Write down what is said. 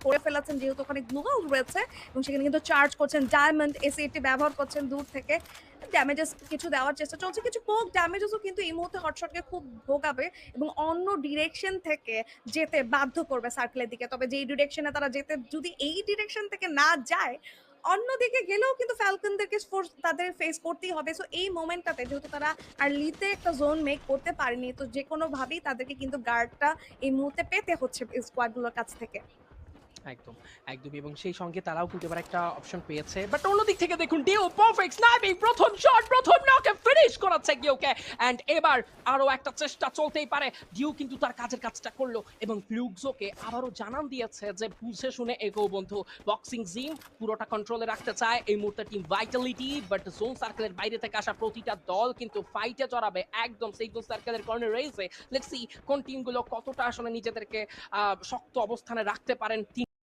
করে ফেলেছেন যেহেতু ওখানে গ্লুভাল রয়েছে এবং সেখানে কিন্তু চার্জ করছেন ডায়মন্ড এসিটি ব্যবহার করছেন দূর থেকে। ড্যামেজেস কিছু দেওয়ার চেষ্টা চলছে। কিছু পোক ড্যামেজেসও কিন্তু এই মুহূর্তে হটশটকে খুব ভোগাবে এবং অন্য ডিরেকশন থেকে যেতে বাধ্য করবে সার্কেলের দিকে। তবে যেই ডিরেকশনে তারা যেতে যদি এই ডিরেকশন থেকে না যায়, অন্যদিকে গেলেও কিন্তু ফ্যালকনদেরকে তাদের ফেস করতেই হবে। সো এই মোমেন্টটাতে যেহেতু তারা আর্লিতে একটা জোন মেক করতে পারেনি, তো যেকোনোভাবেই তাদেরকে কিন্তু গার্ডটা এই মুহূর্তে পেতে হচ্ছে এই স্কোয়াডগুলোর কাছ থেকে। একদম, একদমই এবং সেই সঙ্গে তারাও কিন্তু এবার একটা অপশন পেয়েছে। বাট অন্যদিক থেকে দেখুন ডিও পারফেক্ট স্নাইপিং প্রথম শট, প্রথম নকে ফিনিশ করাচ্ছে গিওকে। অ্যান্ড এবার আরো একটা চেষ্টা চলতেই পারে। ডিও কিন্তু তার কাজের কাজটা করলো এবং ফ্লুক্সোকে আবারও জানান দিয়েছে যে বুঝে শুনে এগো বন্ধু। বক্সিং জিম পুরোটা কন্ট্রোলে রাখতে চায় এই মুহূর্তে টিম ভাইটালিটি, বাট জোন সার্কেলের বাইরে থেকে আসা প্রতিটা দল কিন্তু ফাইটে জড়াবে একদম সেই জোন সার্কেলের কর্নার রেসে। লেটস সি কোন টিমগুলো কতটা আসলে নিজেদেরকে শক্ত অবস্থানে রাখতে পারেন।